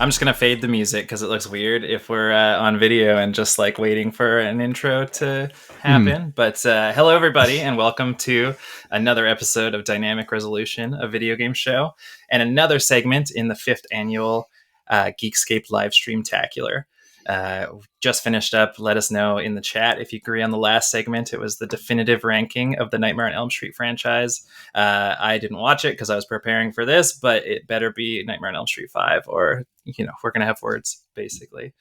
I'm just gonna fade the music because it looks weird if we're on video and just like waiting for an intro to happen. But hello, everybody, and welcome to another episode of Dynamic Resolution, a video game show, and another segment in the 5th annual Geekscape Livestream-tacular. Just finished up. Let us know in the chat if you agree on the last segment. It was the definitive ranking of the Nightmare on Elm Street franchise. I didn't watch it because I was preparing for this, but it better be Nightmare on Elm Street 5 or, we're going to have words, basically.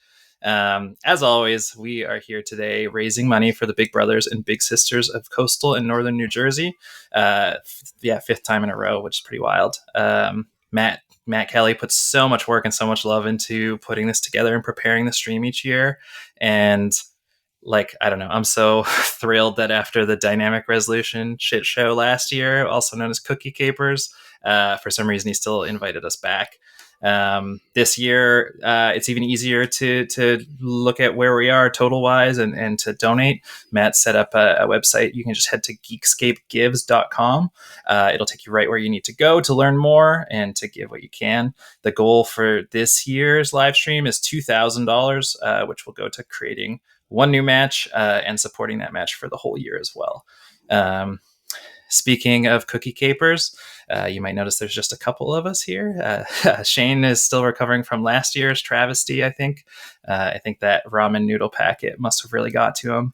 As always, we are here today raising money for the big brothers and big sisters of coastal and northern New Jersey. 5th time in a row, which is pretty wild. Matt Kelly puts so much work and so much love into putting this together and preparing the stream each year. And I don't know, I'm so thrilled that after the Dynamic Resolution shit show last year, also known as Cookie Capers, for some reason he still invited us back. This year, it's even easier to look at where we are total wise and to donate. Matt set up a website. You can just head to geekscapegives.com. It'll take you right where you need to go to learn more and to give what you can. The goal for this year's live stream is $2,000, which will go to creating one new match and supporting that match for the whole year as well. Speaking of Cookie Capers, you might notice there's just a couple of us here. Shane is still recovering from last year's travesty, I think. I think that ramen noodle packet must have really got to him.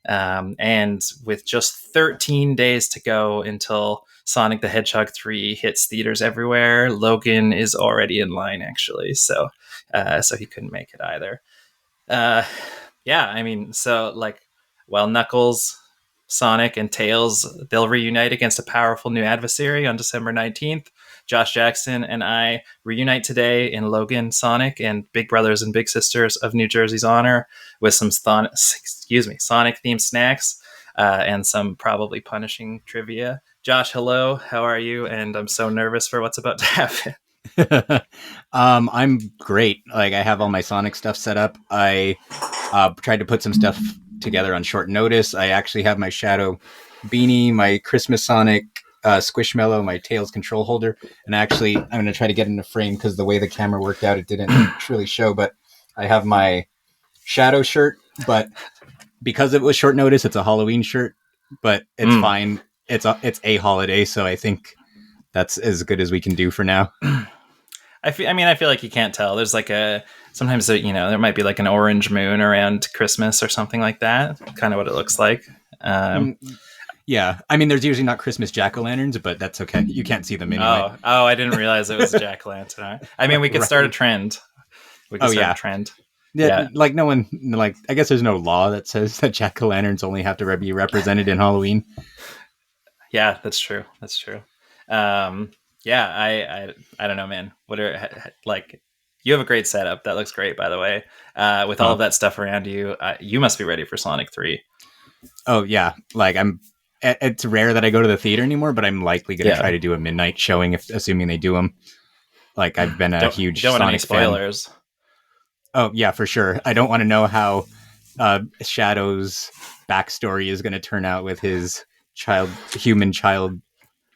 And with just 13 days to go until Sonic the Hedgehog 3 hits theaters everywhere, Logan is already in line, actually. So he couldn't make it either. While Knuckles, Sonic, and Tails, they'll reunite against a powerful new adversary on December 19th. Josh Jackson and I reunite today in Logan, Sonic, and Big Brothers and Big Sisters of New Jersey's honor with some Sonic-themed snacks and some probably punishing trivia. Josh, hello. How are you? And I'm so nervous for what's about to happen. I'm great. I have all my Sonic stuff set up. I tried to put some stuff together on short notice. I actually have my Shadow beanie, my Christmas Sonic Squishmallow, my Tails control holder, and actually I'm going to try to get in the frame because the way the camera worked out, it didn't truly show, but I have my Shadow shirt, but because it was short notice, it's a Halloween shirt, but it's fine. It's a holiday, so I think that's as good as we can do for now. I feel like you can't tell. There's sometimes there might be like an orange moon around Christmas or something like that. Kind of what it looks like. Yeah, there's usually not Christmas jack-o'-lanterns, but that's okay. You can't see them anyway. Oh, I didn't realize it was a jack-o'-lantern. We could start a trend. A trend. Yeah, no one, I guess there's no law that says that jack-o'-lanterns only have to be represented in Halloween. Yeah, that's true. I don't know, man. You have a great setup. That looks great, by the way. With all of that stuff around you, you must be ready for Sonic 3. Oh yeah, it's rare that I go to the theater anymore, but I'm likely going to try to do a midnight showing, assuming they do them. I've been a huge don't Sonic want any spoilers. Fan. Oh yeah, for sure. I don't want to know how Shadow's backstory is going to turn out with his human child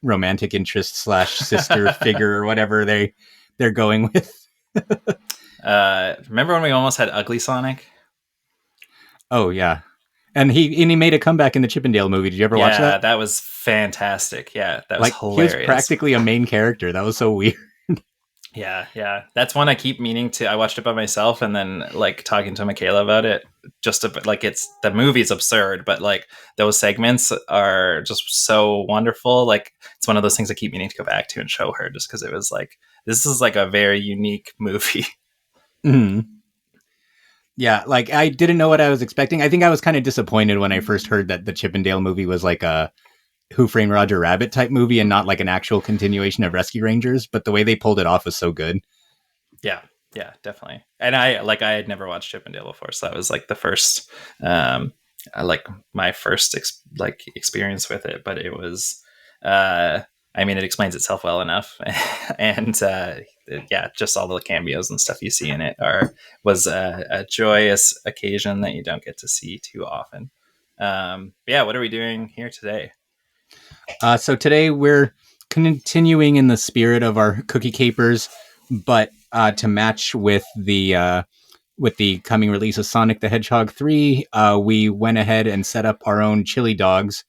romantic interest / sister figure or whatever they're going with. Remember when we almost had Ugly Sonic? Oh yeah, and he made a comeback in the Chippendale movie. Did you ever watch that? Yeah, that was fantastic. Yeah, that was hilarious. He was practically a main character. That was so weird. Yeah. That's one I keep meaning to. I watched it by myself and then talking to Michaela about it. The movie's absurd, but those segments are just so wonderful. It's one of those things I keep meaning to go back to and show her, just because it was this is a very unique movie. Mm-hmm. Yeah, I didn't know what I was expecting. I think I was kind of disappointed when I first heard that the Chippendale movie was a Who Framed Roger Rabbit type movie and not an actual continuation of Rescue Rangers, but the way they pulled it off was so good. Yeah, definitely. And I had never watched Chippendale before, so that was the first my first experience with it, but it was it explains itself well enough. And just all the cameos and stuff you see in it was a joyous occasion that you don't get to see too often. What are we doing here today? So today we're continuing in the spirit of our Cookie Capers, but to match with the coming release of Sonic the Hedgehog 3, we went ahead and set up our own chili dogs,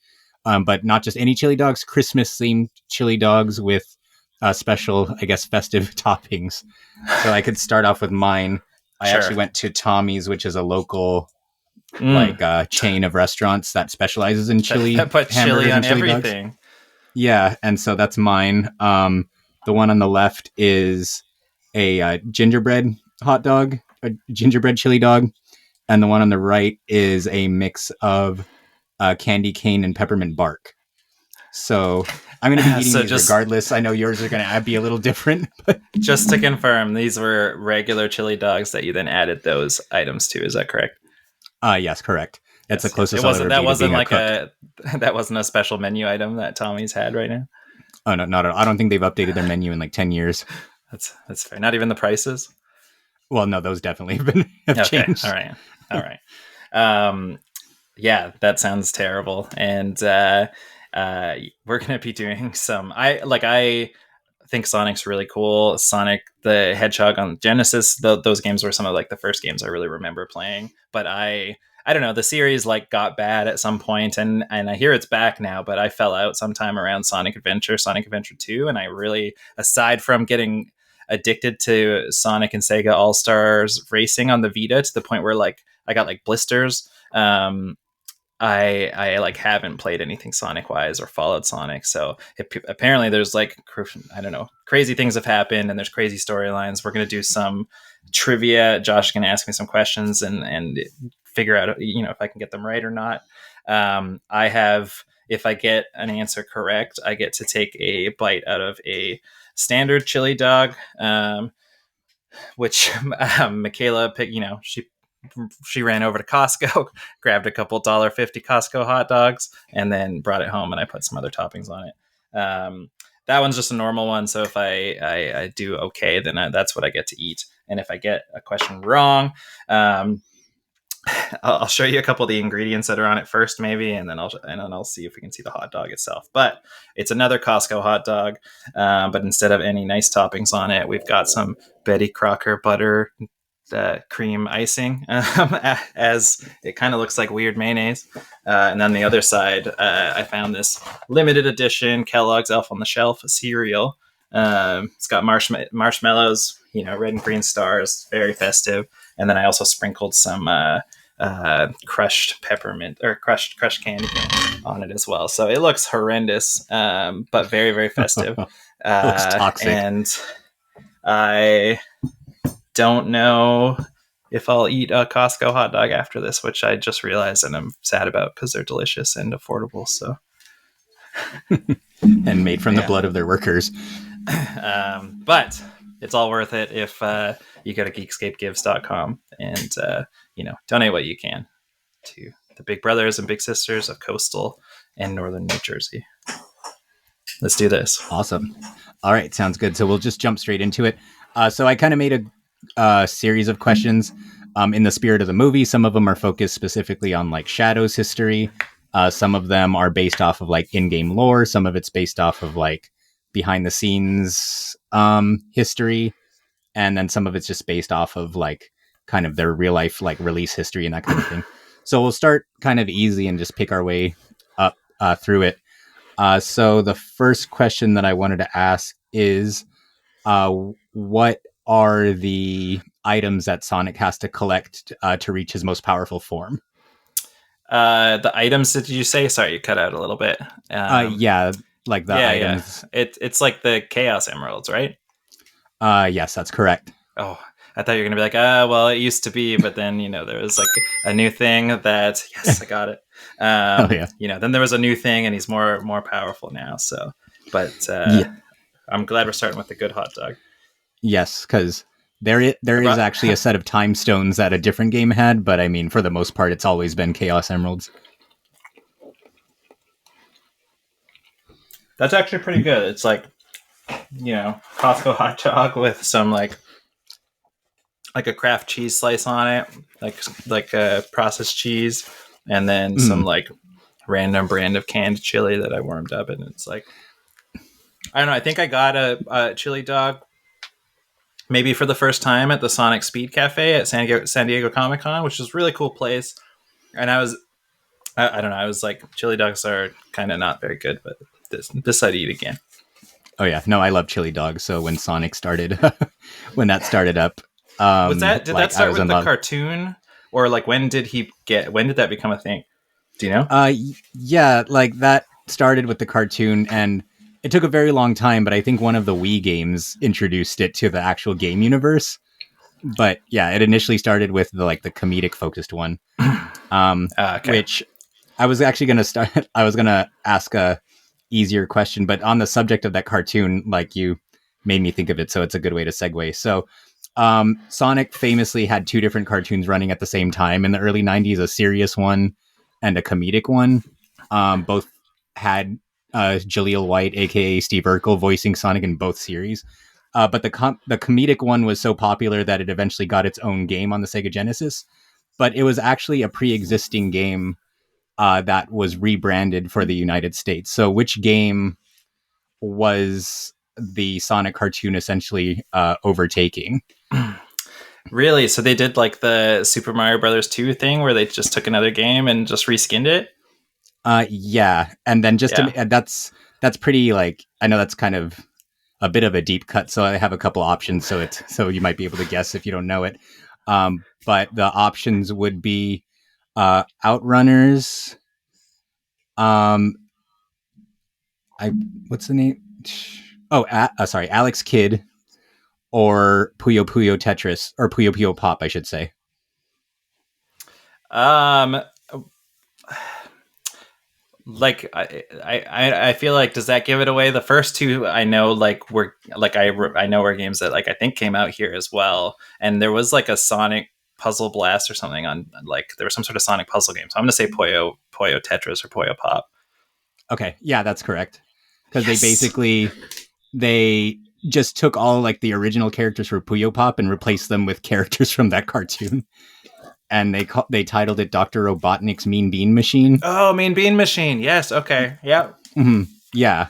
but not just any chili dogs, Christmas themed chili dogs with special, I guess, festive toppings. So I could start off with mine. I Sure. actually went to Tommy's, which is a local Mm. chain of restaurants that specializes in chili That put chili hamburgers on and chili dogs. everything. Yeah, and so that's mine. The one on the left is a gingerbread hot dog, a gingerbread chili dog, and the one on the right is a mix of candy cane and peppermint bark. So I'm going to be eating So these regardless. I know yours are going to be a little different, but just to confirm, these were regular chili dogs that you then added those items to. Is that correct? yes, correct. That's the Yes, yes. It closest I'll wasn't. ever That be to wasn't being a like cook. that wasn't a special menu item that Tommy's had right now. Oh no, not at all. I don't think they've updated their menu in like 10 years. That's fair. Not even the prices. Well, no, those definitely have Okay. changed. All right. Yeah, that sounds terrible. And we're gonna be doing some. I think Sonic's really cool. Sonic the Hedgehog on Genesis. Those games were some of like the first games I really remember playing. But I don't know. The series like got bad at some point, and I hear it's back now. But I fell out sometime around Sonic Adventure 2, and I really, aside from getting addicted to Sonic and Sega All Stars Racing on the Vita to the point where like I got like blisters. I like haven't played anything Sonic wise or followed Sonic. So apparently there's like, I don't know, crazy things have happened and there's crazy storylines. We're going to do some trivia. Josh is going to ask me some questions and figure out, if I can get them right or not. If I get an answer correct, I get to take a bite out of a standard chili dog, which Michaela picked, she ran over to Costco, grabbed a couple $1.50 Costco hot dogs, and then brought it home. And I put some other toppings on it. That one's just a normal one. So if I do okay, then that's what I get to eat. And if I get a question wrong, I'll show you a couple of the ingredients that are on it first, maybe, and then I'll see if we can see the hot dog itself. But it's another Costco hot dog, but instead of any nice toppings on it, we've got some Betty Crocker butter cream icing, as it kind of looks like weird mayonnaise. And then the other side, I found this limited edition Kellogg's Elf on the Shelf cereal. It's got marshmallows, red and green stars, very festive. And then I also sprinkled some crushed peppermint or crushed candy on it as well. So it looks horrendous, but very, very festive. It looks toxic. And I don't know if I'll eat a Costco hot dog after this, which I just realized and I'm sad about because they're delicious and affordable. So and made from the blood of their workers. But it's all worth it if you go to geekscapegives.com and donate what you can to the big brothers and big sisters of coastal and northern New Jersey. Let's do this. Awesome. All right, sounds good. So we'll just jump straight into it. So I kind of made a series of questions in the spirit of the movie. Some of them are focused specifically on like Shadow's history. Some of them are based off of like in-game lore. Some of it's based off of like behind the scenes history. And then some of it's just based off of like kind of their real life like release history and that kind of thing. So we'll start kind of easy and just pick our way up through it. So the first question that I wanted to ask is, what are the items that Sonic has to collect to reach his most powerful form? The items, did you say? Sorry, you cut out a little bit. Yeah, like the items. Yeah. It's like the Chaos Emeralds, right? Yes, that's correct. Oh, I thought you were going to be like, well, it used to be, but then, there was like a new thing that, yes, I got it. Then there was a new thing and he's more powerful now. So, but I'm glad we're starting with the good hot dog. Yes, because there is actually a set of time stones that a different game had, but I mean, for the most part, it's always been Chaos Emeralds. That's actually pretty good. It's like, Costco hot dog with some like a Kraft cheese slice on it, like a processed cheese, and then some like random brand of canned chili that I warmed up, and it's like, I don't know. I think I got a chili dog maybe for the first time at the Sonic Speed Cafe at San Diego Comic Con, which is a really cool place. And I don't know, I was like, chili dogs are kind of not very good, but this I'd eat again. Oh yeah, no, I love chili dogs. So when Sonic started, when that started up, Did that like I start was with in the love. cartoon, or like when did that become a thing? Do you know? Yeah, like that started with the cartoon, and it took a very long time. But I think one of the Wii games introduced it to the actual game universe. But yeah, it initially started with the comedic focused one, Okay. which I was actually going to start. I was going to ask a easier question, but on the subject of that cartoon, like you made me think of it, so it's a good way to segue. So, Sonic famously had two different cartoons running at the same time in the early '90s: a serious one and a comedic one. Both had Jaleel White, aka Steve Urkel, voicing Sonic in both series. But the comedic one was so popular that it eventually got its own game on the Sega Genesis. But it was actually a pre-existing game that was rebranded for the United States. So, which game was the Sonic cartoon essentially overtaking? Really? So they did like the Super Mario Brothers 2 thing where they just took another game and just reskinned it? Yeah, and then just Yeah. to that's pretty like I know that's kind of a bit of a deep cut, so I have a couple options, so you might be able to guess if you don't know it. But the options would be Outrunners. Um, I what's the name? Oh, sorry, Alex Kidd or Puyo Puyo Tetris or Puyo Puyo Pop, I should say. Um like I feel like, does that give it away? The first two I know like were like I know were games that like I think came out here as well, and there was like a Sonic Puzzle Blast or something on, like there was some sort of Sonic puzzle game. So I'm gonna say Puyo Tetris or Puyo Pop. Okay, yeah, that's correct. Because Yes. they just took all like the original characters for Puyo Pop and replaced them with characters from that cartoon, and they titled it Doctor Robotnik's Mean Bean Machine. Oh, Mean Bean Machine. Yes. Okay. Yeah. Yeah,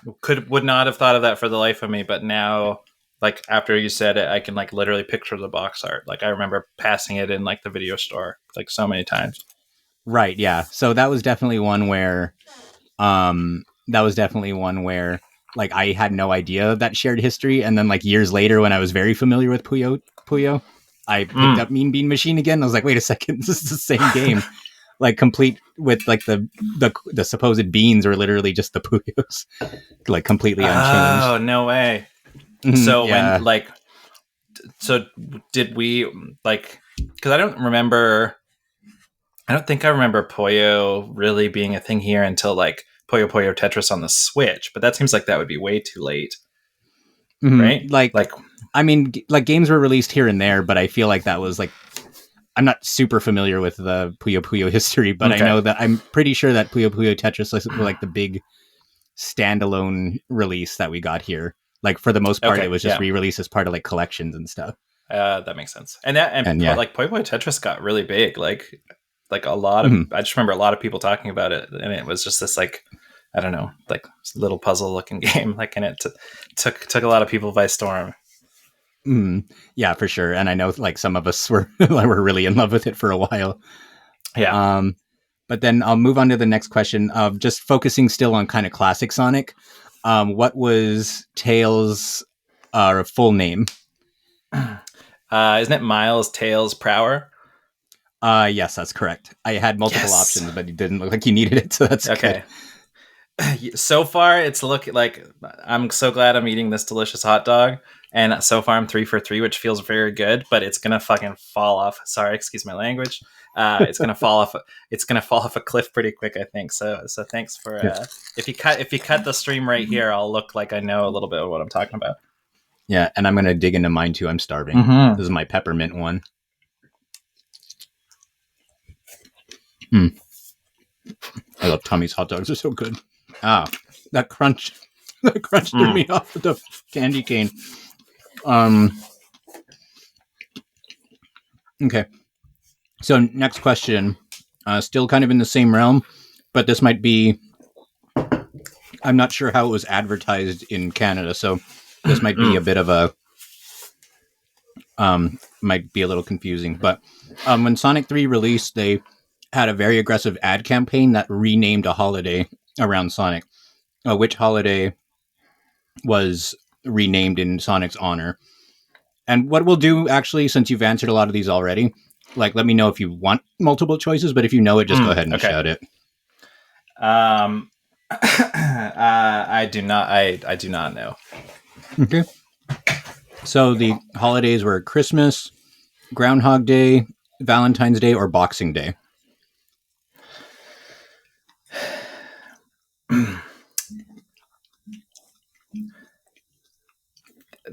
Would not have thought of that for the life of me, but now, like after you said it, I can like literally picture the box art. Like I remember passing it in like the video store like so many times. right. Yeah, so that was definitely one where like I had no idea of that shared history, and then like years later, when I was very familiar with Puyo, I picked Mm. up Mean Bean Machine again. I was like, wait a second, this is the same game, like complete with like the supposed beans are literally just the Puyos, like completely unchanged. Oh, no way. Mhm, So when yeah. like so did we like, because I don't think I remember Poyo really being a thing here until like Poyo Poyo Tetris on the Switch, but that seems like that would be way too late, right? Like, Like I mean, like games were released here and there, but I feel like that was like I'm not super familiar with the Puyo Puyo history, but I okay. know that I'm pretty sure that Puyo Puyo Tetris was like the big standalone release that we got here. Like for the most part, it Okay, was just yeah. re-released as part of like collections and stuff. That makes sense. And And yeah, like Poi Poi Tetris got really big. Like a lot of, Mhm. I just remember a lot of people talking about it, and it was just this like, I don't know, like little puzzle looking game. Like, and it took a lot of people by storm. Yeah, for sure. And I know like some of us were were really in love with it for a while. Yeah. Um, but then I'll move on to the next question of just focusing still on kind of classic Sonic. What was Tails' full name? Isn't it Miles Tails Prower? Yes, that's correct. I had multiple Yes. options, but it didn't look like you needed it, so that's good. Okay. So far it's looking like I'm so glad I'm eating this delicious hot dog, and so far I'm 3 for 3, which feels very good, but it's gonna fucking fall off. Sorry, excuse my language. It's gonna fall off. It's gonna fall off a cliff pretty quick, I think. So thanks for Yeah. if you cut the stream right here, I'll look like I know a little bit of what I'm talking about. Yeah, and I'm gonna dig into mine too. I'm starving. Mm-hmm. This is my peppermint one. Mm, I love Tommy's hot dogs; they're so good. Ah, that crunch, that crunch threw Mm. me off with the candy cane. Um. Okay, so next question, still kind of in the same realm, but this might be. I'm not sure how it was advertised in Canada, so this might be a Mm. bit of a might be a little confusing. But when Sonic 3 released, they had a very aggressive ad campaign that renamed a holiday around Sonic, which holiday was renamed in Sonic's honor. And what we'll do, actually, since you've answered a lot of these already, like, let me know if you want multiple choices, but if you know it, just go ahead and shout it. I do not. I do not know. Okay. So the holidays were Christmas, Groundhog Day, Valentine's Day, or Boxing Day.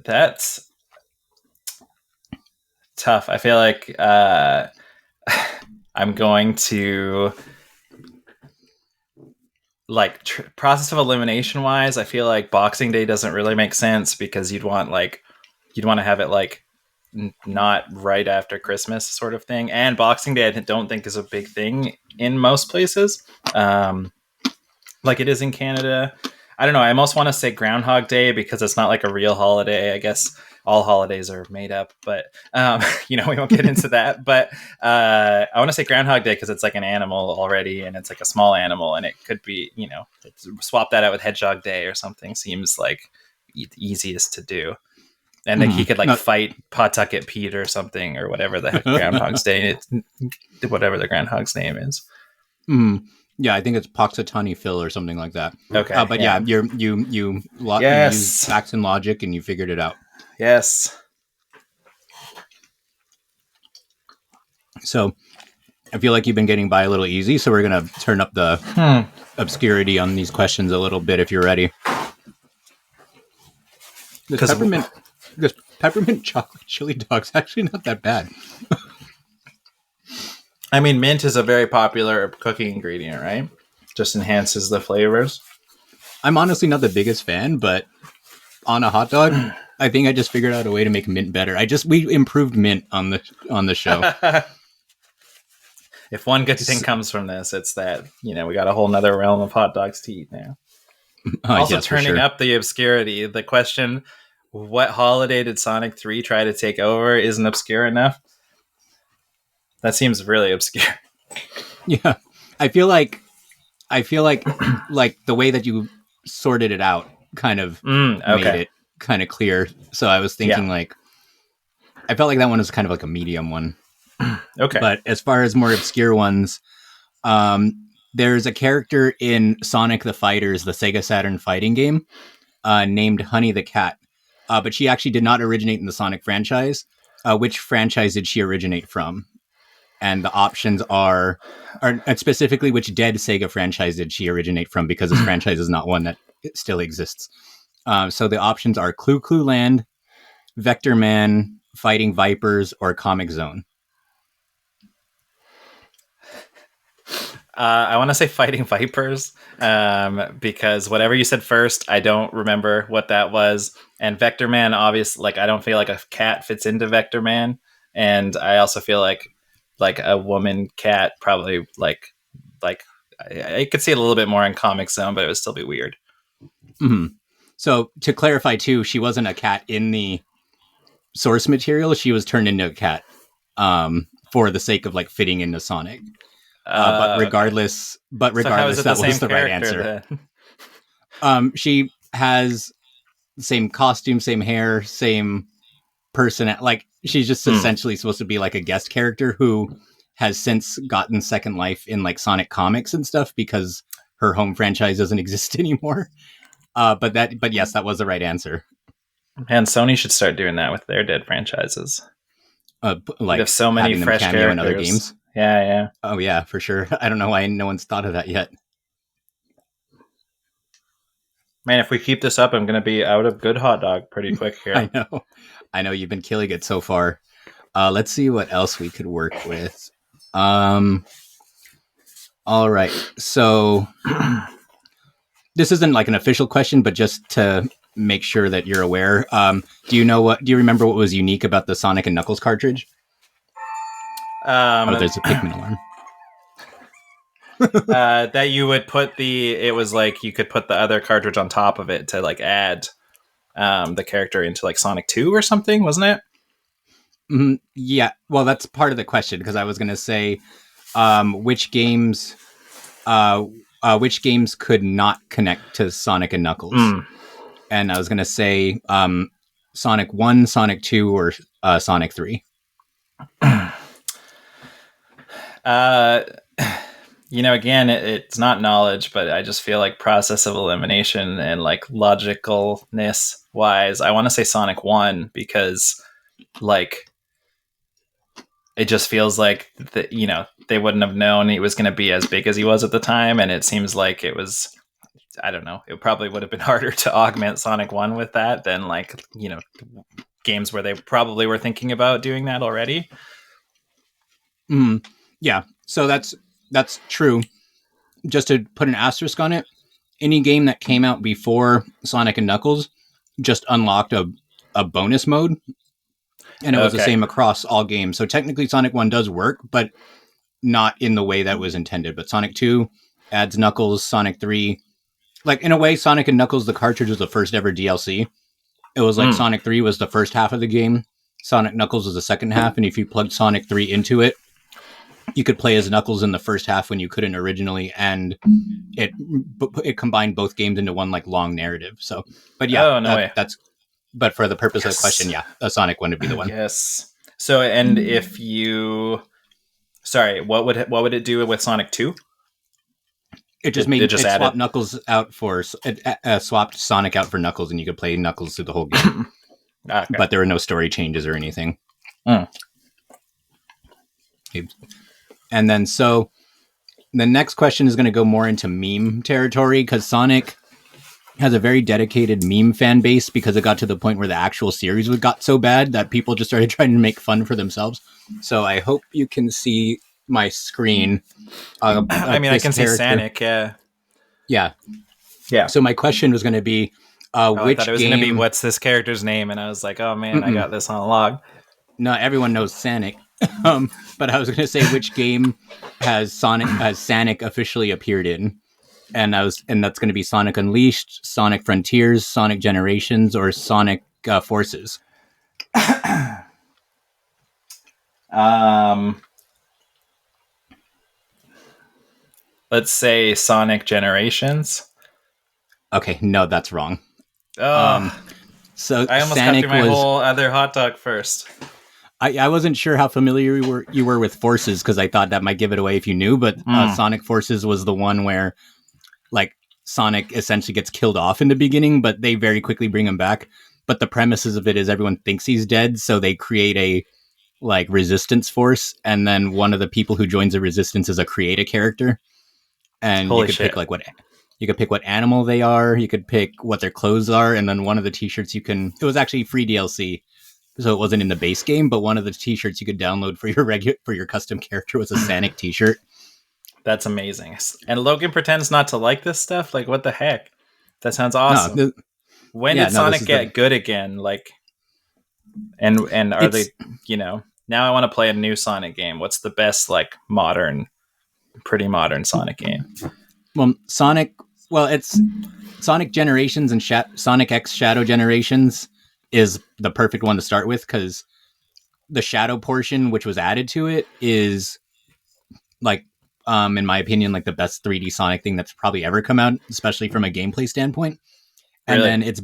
That's tough. I feel like I'm going to process of elimination wise. I feel like Boxing Day doesn't really make sense because you'd want to have it like not right after Christmas sort of thing. And Boxing Day, I don't think is a big thing in most places. Like it is in Canada. I don't know. I almost want to say Groundhog Day because it's not like a real holiday. I guess all holidays are made up, but we won't get into that. But I want to say Groundhog Day because it's like an animal already, and it's like a small animal, and it could be, swap that out with Hedgehog Day or something. Seems like the easiest to do. And then he could fight Pawtucket Pete or something or whatever the heck Groundhog's Day, whatever the Groundhog's name is. Yeah, I think it's Poxitani Phil or something like that. Okay, but you use facts and logic and you figured it out. Yes. So I feel like you've been getting by a little easy, so we're gonna turn up the obscurity on these questions a little bit if you're ready. This peppermint chocolate chili dog's actually not that bad. I mean, mint is a very popular cooking ingredient, right? Just enhances the flavors. I'm honestly not the biggest fan, but on a hot dog, I think I just figured out a way to make mint better. We improved mint on the show. If one good thing comes from this, it's that, we got a whole nother realm of hot dogs to eat now. Also turning up the obscurity. The question, what holiday did Sonic 3 try to take over, isn't obscure enough? That seems really obscure. Yeah. I feel like like the way that you sorted it out kind of made it kind of clear. So I was thinking I felt like that one was kind of like a medium one. Okay. But as far as more obscure ones, there's a character in Sonic the Fighters, the Sega Saturn fighting game, named Honey the Cat. But she actually did not originate in the Sonic franchise. Which franchise did she originate from? And the options are specifically which dead Sega franchise did she originate from, because this franchise is not one that still exists. So the options are Clue Clue Land, Vector Man, Fighting Vipers, or Comic Zone. I want to say Fighting Vipers because whatever you said first, I don't remember what that was. And Vector Man, obviously, I don't feel like a cat fits into Vector Man. And I also feel like a woman cat probably I could see it a little bit more in Comic Zone, but it would still be weird. Mm-hmm. So to clarify too, she wasn't a cat in the source material. She was turned into a cat for the sake of fitting into Sonic. But regardless, that was the right answer. She has the same costume, same hair, same person. She's just essentially supposed to be like a guest character who has since gotten second life in Sonic comics and stuff because her home franchise doesn't exist anymore. But yes, that was the right answer. And Sony should start doing that with their dead franchises. Have so many fresh characters in other games. Yeah. Oh yeah, for sure. I don't know why no one's thought of that yet. Man, if we keep this up, I'm going to be out of good hot dog pretty quick here. I know you've been killing it so far. Let's see what else we could work with. All right. So this isn't an official question, but just to make sure that you're aware. Do you remember what was unique about the Sonic and Knuckles cartridge? There's a Pikmin alarm. That you would put it was you could put the other cartridge on top of it to add the character into Sonic 2 or something, wasn't it? Yeah, well, that's part of the question because I was going to say which games which games could not connect to Sonic and Knuckles, and I was going to say Sonic 1, Sonic 2, or Sonic 3. Again, it's not knowledge, but I just feel like process of elimination and like logicalness wise, I want to say Sonic 1 because like it just feels like they wouldn't have known he was going to be as big as he was at the time, and it seems like it was, I don't know, it probably would have been harder to augment Sonic 1 with that than like games where they probably were thinking about doing that already. Yeah, so that's true. Just to put an asterisk on it, any game that came out before Sonic and Knuckles just unlocked a bonus mode, and it was the same across all games. So technically Sonic 1 does work, but not in the way that was intended. But Sonic 2 adds Knuckles, Sonic 3, like in a way Sonic and Knuckles the cartridge was the first ever DLC. It was like Sonic 3 was the first half of the game, Sonic Knuckles was the second half, and if you plugged Sonic 3 into it, you could play as Knuckles in the first half when you couldn't originally, and it combined both games into one like long narrative. So, but yeah, that's. But for the purpose of the question, yeah, a Sonic one would be the one. Yes. So, and if you, sorry, what would it do with Sonic 2? It just made it swapped Knuckles out for swapped Sonic out for Knuckles, and you could play Knuckles through the whole game. Okay. But there were no story changes or anything. And then so the next question is going to go more into meme territory because Sonic has a very dedicated meme fan base because it got to the point where the actual series got so bad that people just started trying to make fun for themselves. So I hope you can see my screen. I mean, I can see Sonic, yeah. So my question was going to be, which I thought it was going to be, what's this character's name? And I was like, oh man, I got this on a log. No, everyone knows Sonic. But I was going to say, which game has Sonic officially appeared in? And that's going to be Sonic Unleashed, Sonic Frontiers, Sonic Generations, or Sonic Forces. Let's say Sonic Generations. Okay, no, that's wrong. So I almost got through my whole other hot dog first. I wasn't sure how familiar you were with Forces because I thought that might give it away if you knew, but Sonic Forces was the one where like Sonic essentially gets killed off in the beginning, but they very quickly bring him back. But the premises of it is everyone thinks he's dead, so they create a like resistance force, and then one of the people who joins the resistance is a create a character, and you could pick what animal they are, you could pick what their clothes are, and then one of the t-shirts it was actually free DLC. So it wasn't in the base game, but one of the t-shirts you could download for your custom character was a Sonic t-shirt. That's amazing. And Logan pretends not to like this stuff. Like, what the heck? That sounds awesome. When did Sonic get good again? Like, and are they, now I want to play a new Sonic game. What's the best, like, pretty modern Sonic game? Well, it's Sonic Generations and Sonic X Shadow Generations is the perfect one to start with because the shadow portion, which was added to it, is like, in my opinion, like the best 3D Sonic thing that's probably ever come out, especially from a gameplay standpoint. And then it's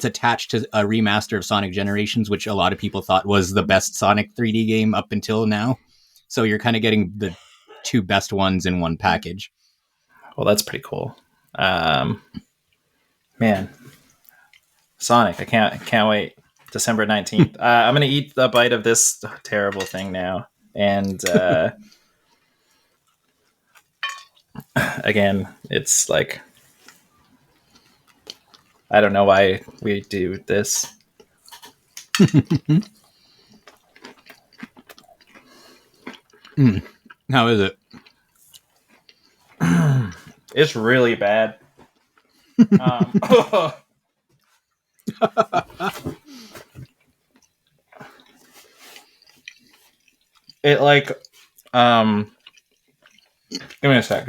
attached to a remaster of Sonic Generations, which a lot of people thought was the best Sonic 3D game up until now. So you're kind of getting the two best ones in one package. Well, that's pretty cool. Man, Sonic, I can't wait. December 19th. I'm gonna eat a bite of this terrible thing now, and again, it's like, I don't know why we do this. How is it? It's really bad. It like, give me a sec.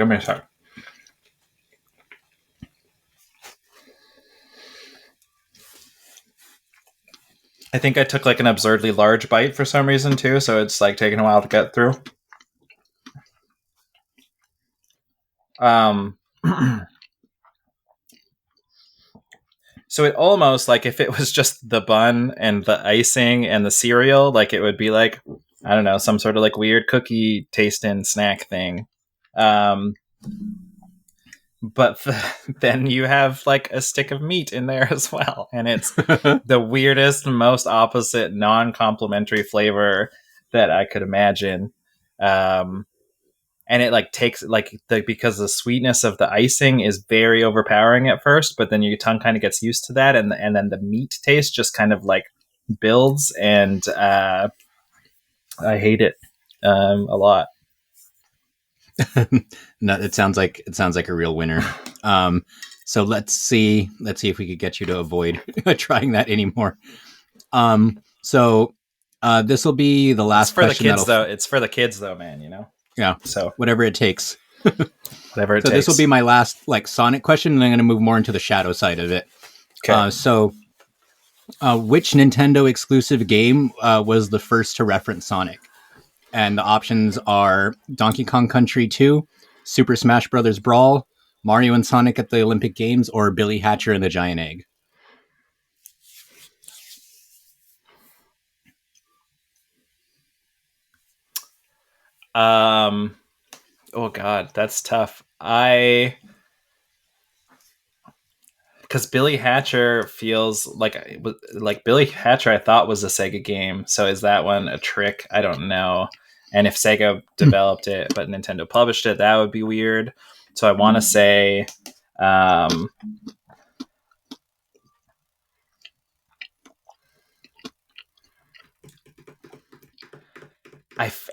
I think I took like an absurdly large bite for some reason too, so it's like taking a while to get through. Um, so it almost like if it was just the bun and the icing and the cereal, like it would be like, I don't know, some sort of like weird cookie tasting snack thing. Um, but then you have like a stick of meat in there as well, and it's the weirdest, most opposite, non-complimentary flavor that I could imagine. Um, and it like takes like because the sweetness of the icing is very overpowering at first, but then your tongue kind of gets used to that, and then the meat taste just kind of like builds, and I hate it a lot. No, it sounds like a real winner. So let's see if we could get you to avoid trying that anymore. So this will be the last It's for the question. kids though. It's for the kids though, man. You know. Yeah. So whatever it takes. whatever it So takes. this will be my last like Sonic question, and I'm going to move more into the shadow side of it. Okay. Which Nintendo exclusive game was the first to reference Sonic? And the options are Donkey Kong Country 2, Super Smash Bros. Brawl, Mario and Sonic at the Olympic Games, or Billy Hatcher and the Giant Egg. Oh God, that's tough. Because Billy Hatcher feels like Billy Hatcher I thought was a Sega game. So is that one a trick? I don't know. And if Sega developed it but Nintendo published it, that would be weird. So I want to say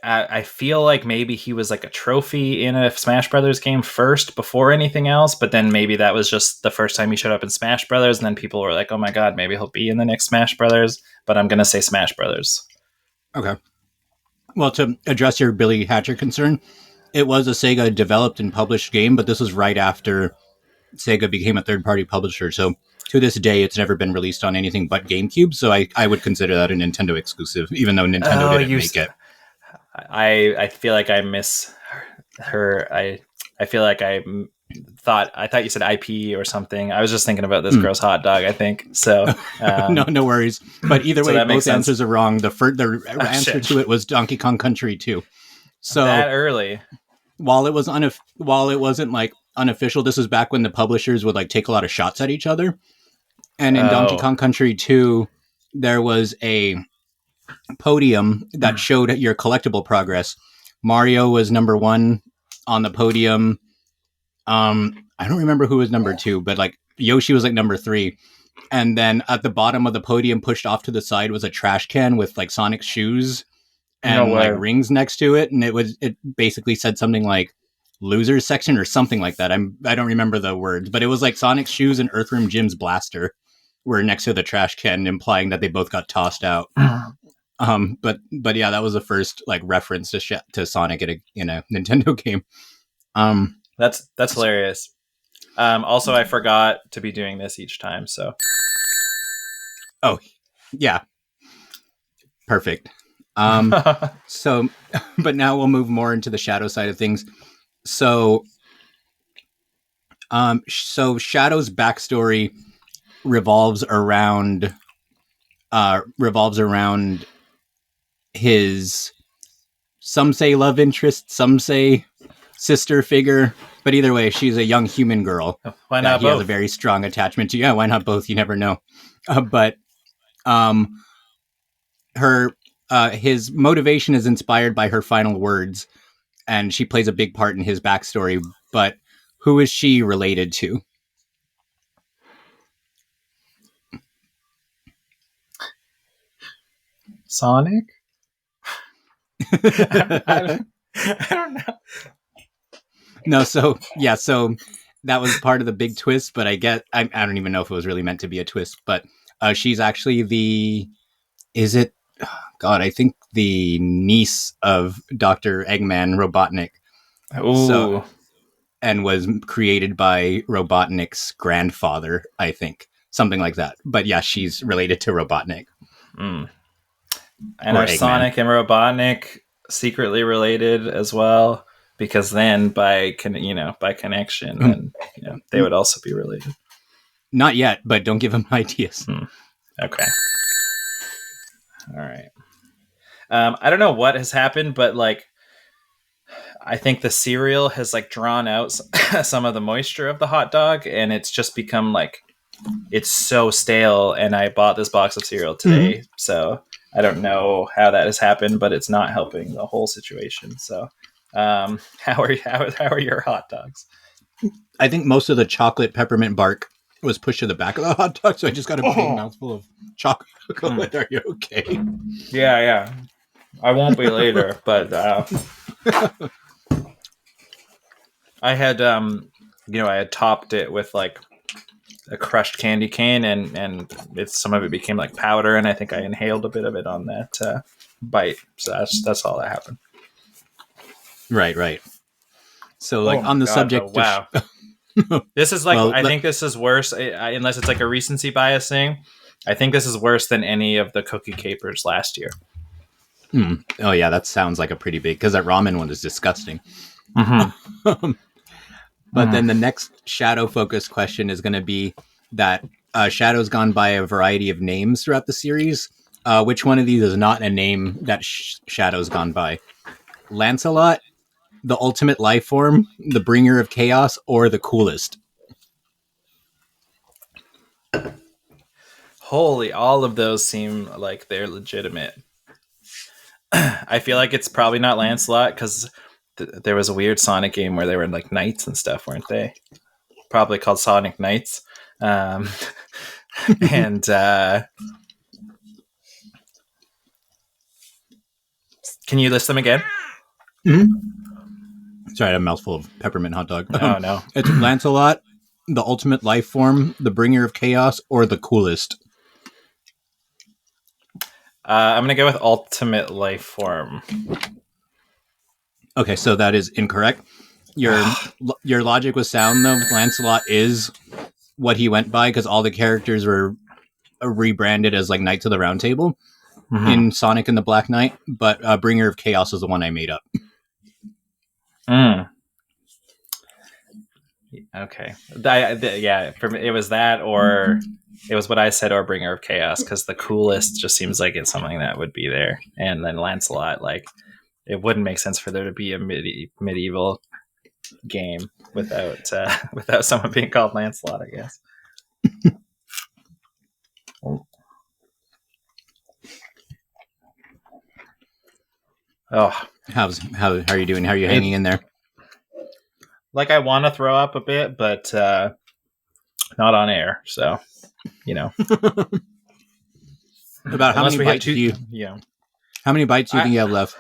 I feel like maybe he was like a trophy in a Smash Brothers game first before anything else, but then maybe that was just the first time he showed up in Smash Brothers, and then people were like, "Oh my god, maybe he'll be in the next Smash Brothers." But I'm gonna say Smash Brothers. Okay. Well, to address your Billy Hatcher concern, it was a Sega developed and published game, but this was right after Sega became a third-party publisher. So to this day, it's never been released on anything but GameCube. So I would consider that a Nintendo exclusive, even though Nintendo didn't make it. I feel like I miss her. I feel like I thought you said IP or something. I was just thinking about this gross hot dog. I think so. No worries. But either So way, that makes both sense. answers are wrong. The answer shit. to it was Donkey Kong Country 2. So that early. while it wasn't like unofficial, this was back when the publishers would like take a lot of shots at each other. And in Donkey Kong Country 2, there was a podium that showed your collectible progress. Mario was number 1 on the podium. I don't remember who was number 2, but like Yoshi was like number 3. And then at the bottom of the podium, pushed off to the side, was a trash can with like Sonic's shoes and like rings next to it. And it basically said something like losers section or something like that. I don't remember the words, but it was like Sonic's shoes and Earthworm Jim's blaster were next to the trash can, implying that they both got tossed out. But yeah, that was the first like reference to Sonic in a Nintendo game. That's hilarious. Also, I forgot to be doing this each time. So. Oh, yeah. Perfect. So, but now we'll move more into the shadow side of things. So Shadow's backstory revolves around his, some say love interest, some say sister figure, but either way, she's a young human girl. Why not he both? has a very strong attachment to. Yeah, why not both? You never know. But his motivation is inspired by her final words, and she plays a big part in his backstory. But who is she related to? Sonic? I don't know. No, so that was part of the big twist, but I don't even know if it was really meant to be a twist, but she's actually I think the niece of Dr. Eggman Robotnik. Ooh. So, and was created by Robotnik's grandfather, I think. Something like that. But yeah, she's related to Robotnik. And Or are Eggman. Sonic and Robotnik secretly related as well? Because then by connection, then they would also be related. Not yet, but don't give him ideas. Okay. All right. I don't know what has happened, but like, I think the cereal has like drawn out some of the moisture of the hot dog, and it's just become like, it's so stale. And I bought this box of cereal today, so I don't know how that has happened, but it's not helping the whole situation. So, how are your hot dogs? I think most of the chocolate peppermint bark was pushed to the back of the hot dog, so I just got a big mouthful of chocolate. Are you okay? Yeah. I won't be later, but I had I had topped it with like a crushed candy cane, and some of it became like powder, and I think I inhaled a bit of it on that bite. So that's all that happened. Right. So like on the subject, wow. This is like, I think this is worse, unless it's like a recency bias thing. I think this is worse than any of the cookie capers last year. Oh yeah, that sounds like a pretty big, because that ramen one is disgusting. But then the next shadow focus question is going to be that Shadow's gone by a variety of names throughout the series. Which one of these is not a name that Shadow's gone by? Lancelot, the ultimate life form, the bringer of chaos, or the coolest? Holy, all of those seem like they're legitimate. I feel like it's probably not Lancelot, because there was a weird Sonic game where they were like knights and stuff, weren't they? Probably called Sonic Knights. And can you list them again? Sorry, I had a mouthful of peppermint hot dog. Oh, no. It's Lancelot, the ultimate life form, the bringer of chaos, or the coolest? I'm going to go with ultimate life form. Okay, so that is incorrect. Your logic was sound, though. Lancelot is what he went by, because all the characters were rebranded as like Knights of the Round Table in Sonic and the Black Knight, but Bringer of Chaos is the one I made up. Okay. For me, it was that, or it was what I said, or Bringer of Chaos, because the coolest just seems like it's something that would be there. And then Lancelot, like, it wouldn't make sense for there to be a medieval game without someone being called Lancelot, I guess. Oh, how are you doing? How are you hanging in there? Like, I want to throw up a bit, but not on air. So, About how many bites do you? How many bites do you think you have left?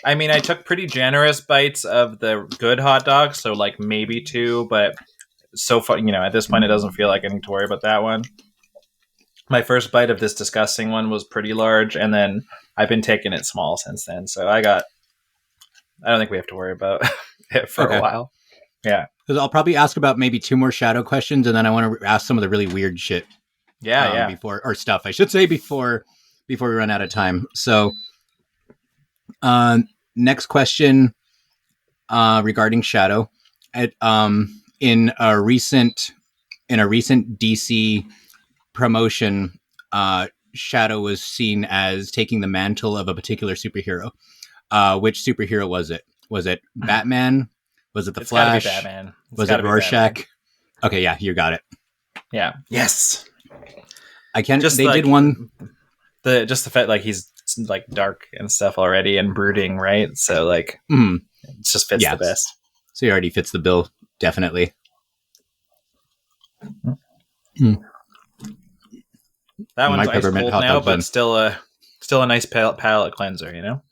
I mean, I took pretty generous bites of the good hot dog, so like maybe 2, but so far, at this point, it doesn't feel like I need to worry about that one. My first bite of this disgusting one was pretty large, and then I've been taking it small since then. So I don't think we have to worry about it for a while. Yeah. Because I'll probably ask about maybe 2 more shadow questions, and then I want to ask some of the really weird shit. Before we run out of time. So, next question regarding Shadow. In a recent DC promotion, Shadow was seen as taking the mantle of a particular superhero. Which superhero was it? Was it Batman? Was it the Flash? Gotta be Batman. Was it Rorschach? Okay, yeah, you got it. Yeah. Yes. Did one. Just the fact, like, he's like dark and stuff already and brooding, right? So like, it just fits the best. So he already fits the bill, definitely. That one's ice cold now, but still a nice palate cleanser,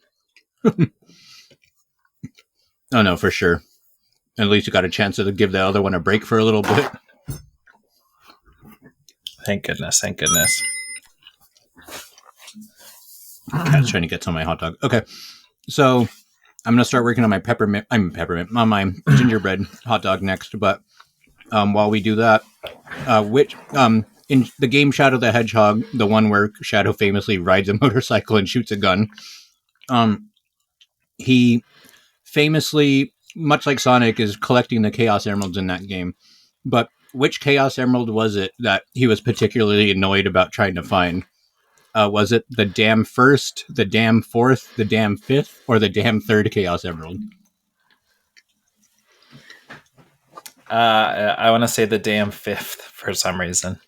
Oh no, for sure. At least you got a chance to give the other one a break for a little bit. Thank goodness. I was trying to get some of my hot dog. Okay, so I'm gonna start working on my on my gingerbread hot dog next. But while we do that, in the game Shadow the Hedgehog, the one where Shadow famously rides a motorcycle and shoots a gun, he famously, much like Sonic, is collecting the Chaos Emeralds in that game. But which Chaos Emerald was it that he was particularly annoyed about trying to find? Was it the damn first, the damn fourth, the damn fifth, or the damn third Chaos Emerald? I want to say the damn fifth for some reason.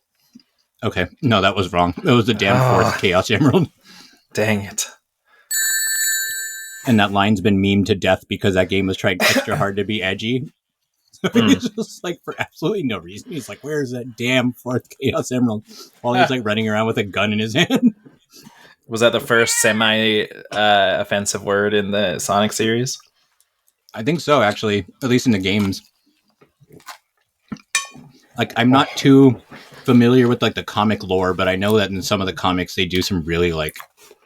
Okay, no, that was wrong. It was the damn fourth Chaos Emerald. Dang it. And that line's been memed to death because that game was trying extra hard to be edgy. So he's just like, for absolutely no reason, he's like, where's that damn fourth Chaos Emerald? While he's like running around with a gun in his hand. Was that the first semi-offensive word in the Sonic series? I think so, actually. At least in the games. Like, I'm not too familiar with like the comic lore, but I know that in some of the comics they do some really like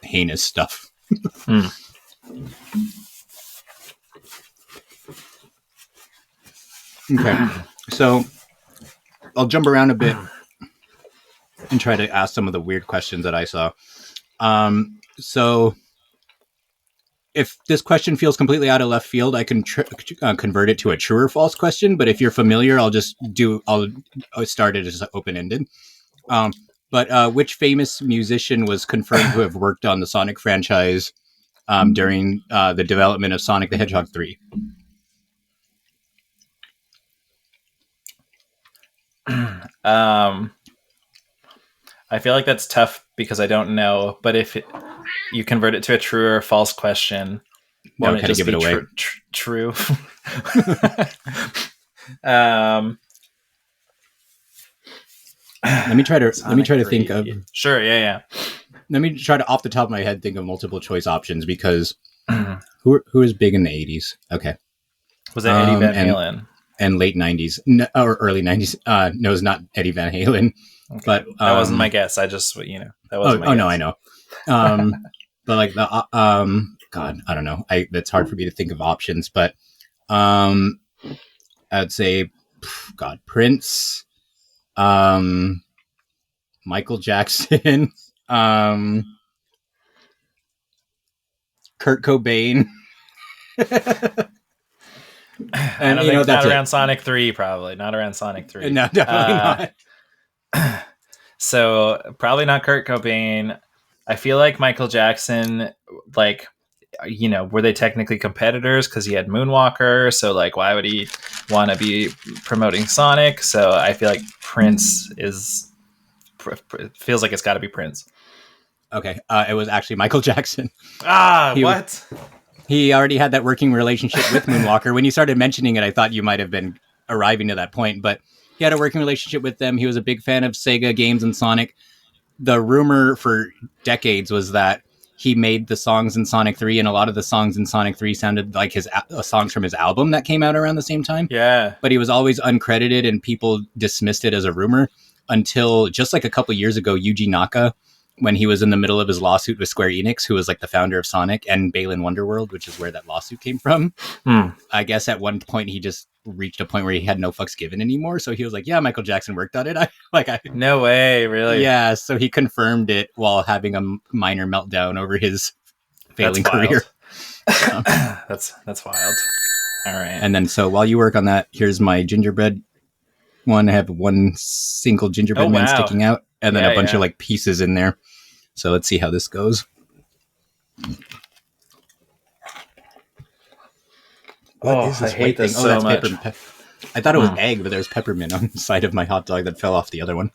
heinous stuff. Okay, so I'll jump around a bit and try to ask some of the weird questions that I saw. So if this question feels completely out of left field, I can convert it to a true or false question. But if you're familiar, I'll start it as open-ended. But which famous musician was confirmed to have worked on the Sonic franchise during the development of Sonic the Hedgehog 3? I feel like that's tough because I don't know. But if you convert it to a true or false question, won't it just give it away? True. Let me try to think of. Sure. Yeah. Let me try to, off the top of my head, think of multiple choice options because who is big in the 80s? Okay. Was that Eddie Van Halen? And late 90s, no, or early 90s. No, it's not Eddie Van Halen. Okay. But that wasn't my guess. I just, that wasn't my guess. No, I know. But like the God, I don't know. It's hard for me to think of options, but I'd say God, Prince, Michael Jackson, Kurt Cobain. And not around Sonic 3, probably. Not around Sonic 3. No, definitely not. So probably not Kurt Cobain. I feel like Michael Jackson, like, were they technically competitors because he had Moonwalker? So like, why would he want to be promoting Sonic? So I feel like Prince feels like it's got to be Prince. Okay, it was actually Michael Jackson. What? He already had that working relationship with Moonwalker. When you started mentioning it, I thought you might have been arriving to that point, but he had a working relationship with them. He was a big fan of Sega games and Sonic. The rumor for decades was that he made the songs in Sonic 3, and a lot of the songs in Sonic 3 sounded like his songs from his album that came out around the same time. Yeah. But he was always uncredited, and people dismissed it as a rumor until just like a couple years ago, Yuji Naka, when he was in the middle of his lawsuit with Square Enix, who was like the founder of Sonic and Balan Wonderworld, which is where that lawsuit came from. I guess at one point he just reached a point where he had no fucks given anymore. So he was like, yeah, Michael Jackson worked on it. No way, really? Yeah, so he confirmed it while having a minor meltdown over his failing career. That's wild. All right. And then so while you work on that, here's my gingerbread one. I have one single gingerbread man sticking out, and then a bunch of like pieces in there. So let's see how this goes. What is this? I hate this so much. I thought it was egg, but there's peppermint on the side of my hot dog that fell off the other one.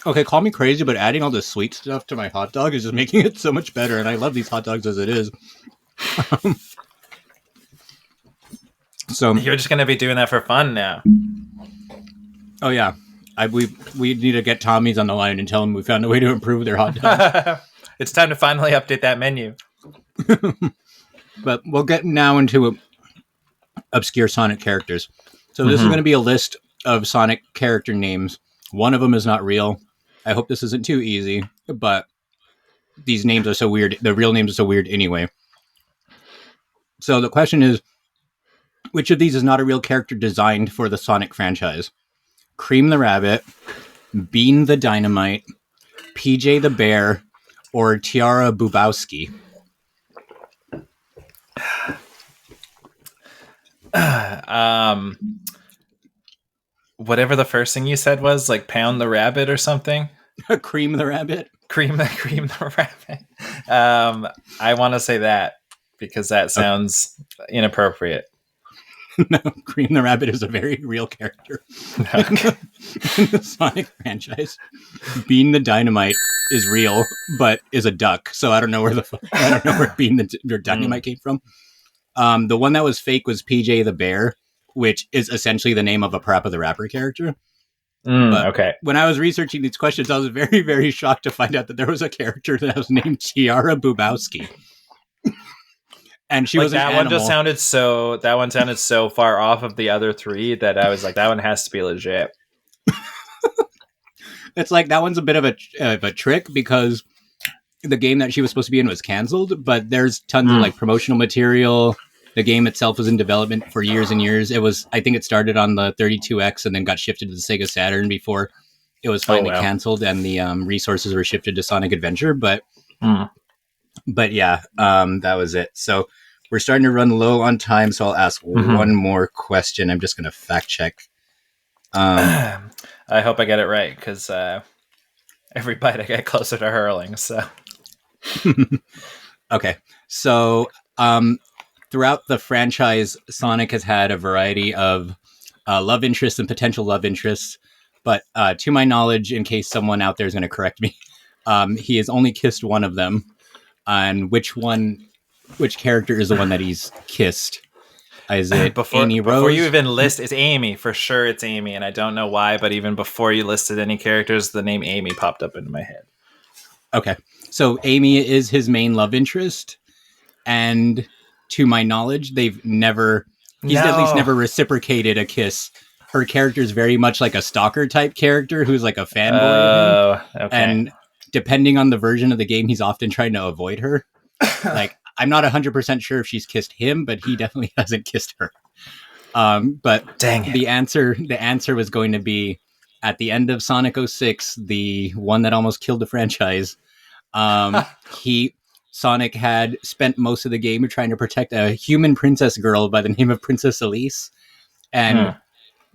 Okay, call me crazy, but adding all the sweet stuff to my hot dog is just making it so much better, and I love these hot dogs as it is. So you're just going to be doing that for fun now. Oh yeah, we need to get Tommy's on the line and tell them we found a way to improve their hot dogs. It's time to finally update that menu. But we'll get now into obscure Sonic characters. So this is going to be a list of Sonic character names. One of them is not real. I hope this isn't too easy, but these names are so weird. The real names are so weird anyway. So the question is, Which of these is not a real character designed for the Sonic franchise? Cream the Rabbit, Bean the Dynamite, PJ the Bear, or Tiara Bubowski? Whatever the first thing you said was, like, pound the rabbit or something. Cream the Rabbit? Cream the rabbit. I want to say that because that sounds inappropriate. No, Cream the Rabbit is a very real character Okay. in the Sonic franchise. Bean the Dynamite is real, but is a duck. So I don't know where Bean the Dynamite came from. The one that was fake was PJ the Bear, which is essentially the name of a Parappa the Rapper character. But Okay. when I was researching these questions, I was very, very shocked to find out that there was a character that was named Tiara Bubowski. And she was an animal. That one sounded so far off of the other three that I was like, that one has to be legit. It's like that one's a bit of a trick because the game that she was supposed to be in was canceled, but there's tons of like promotional material. The game itself was in development for years and years. I think it started on the 32X and then got shifted to the Sega Saturn before it was finally canceled and the resources were shifted to Sonic Adventure. But yeah, that was it. So we're starting to run low on time, so I'll ask one more question. I'm just going to fact check. I hope I get it right because every bite I get closer to hurling. So okay, so throughout the franchise, Sonic has had a variety of love interests and potential love interests. But to my knowledge, in case someone out there is going to correct me, he has only kissed one of them. And which character is the one that he's kissed? Is it Amy Rose? Before you even list, it's Amy. For sure it's Amy. And I don't know why, but even before you listed any characters, the name Amy popped up into my head. Okay. So Amy is his main love interest. And to my knowledge, he's at least never reciprocated a kiss. Her character is very much like a stalker type character who's like a fanboy of him. Okay. And depending on the version of the game, he's often trying to avoid her. Like, I'm not 100% sure if she's kissed him, but he definitely hasn't kissed her. But dang it. The answer was going to be at the end of Sonic 06, the one that almost killed the franchise. Sonic had spent most of the game trying to protect a human princess girl by the name of Princess Elise. And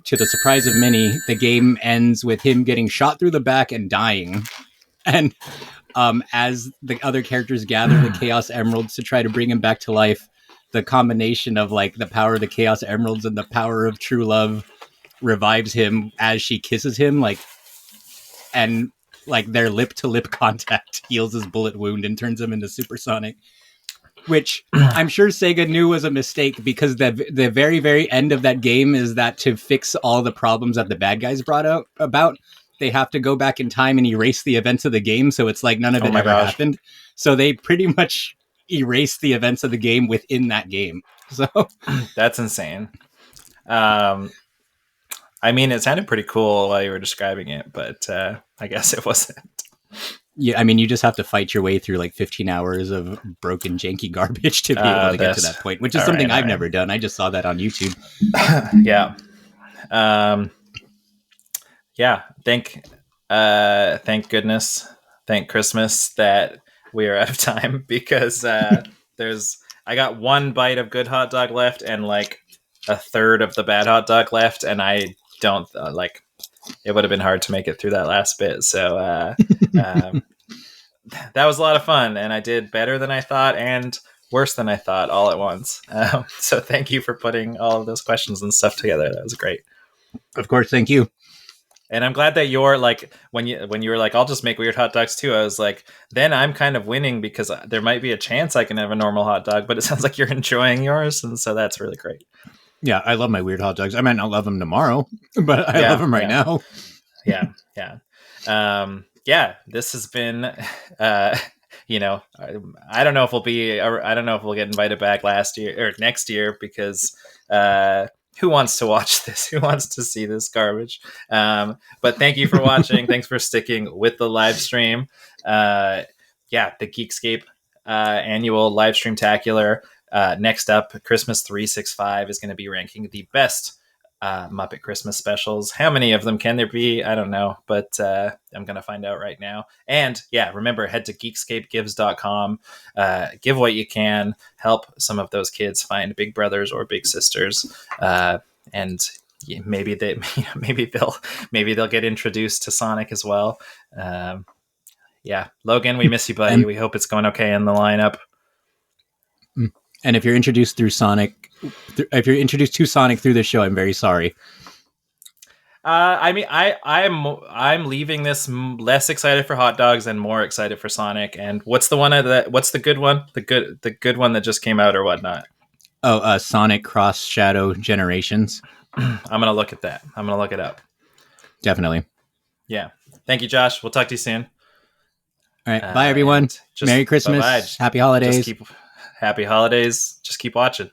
to the surprise of many, the game ends with him getting shot through the back and dying. And as the other characters gather the Chaos Emeralds to try to bring him back to life, the combination of like the power of the Chaos Emeralds and the power of true love revives him as she kisses him, and their lip-to-lip contact heals his bullet wound and turns him into Supersonic. Which I'm sure Sega knew was a mistake because the very, very end of that game is that to fix all the problems that the bad guys brought about, they have to go back in time and erase the events of the game. So it's like none of it ever happened. So they pretty much erased the events of the game within that game. So that's insane. I mean, it sounded pretty cool while you were describing it, but I guess it wasn't. Yeah, I mean, you just have to fight your way through like 15 hours of broken, janky garbage to be able to get to that point, which is something I've never done. I just saw that on YouTube. Yeah. Yeah. Thank goodness, thank Christmas that we are out of time because I got one bite of good hot dog left and like a third of the bad hot dog left, and I don't it would have been hard to make it through that last bit. So that was a lot of fun, and I did better than I thought and worse than I thought all at once. So thank you for putting all of those questions and stuff together. That was great. Of course, thank you. And I'm glad that you're like, when you were like, I'll just make weird hot dogs too. I was like, then I'm kind of winning because there might be a chance I can have a normal hot dog, but it sounds like you're enjoying yours. And so that's really great. Yeah, I love my weird hot dogs. I might not love them tomorrow, but I love them right now. Yeah. This has been, I don't know if we'll get invited back last year or next year because who wants to watch this? Who wants to see this garbage? But thank you for watching. Thanks for sticking with the live stream. The Geekscape annual Livestream-tacular. Next up, Christmas 365 is going to be ranking the best Muppet Christmas specials. How many of them can there be? I don't know, but I'm going to find out right now. And yeah, remember, head to geekscapegives.com. Give what you can. Help some of those kids find big brothers or big sisters. And maybe they'll get introduced to Sonic as well. Yeah, Logan, we miss you, buddy. And, we hope it's going okay in the lineup. and if you're introduced to Sonic through this show, I'm very sorry. I mean, I'm leaving this less excited for hot dogs and more excited for Sonic. And what's the one that? What's the good one? The good one that just came out or whatnot? Oh, Sonic Cross Shadow Generations. I'm gonna look at that. I'm gonna look it up. Definitely. Yeah. Thank you, Josh. We'll talk to you soon. All right. Bye, everyone. Merry Christmas. Bye-bye. Happy holidays. Happy holidays. Just keep watching.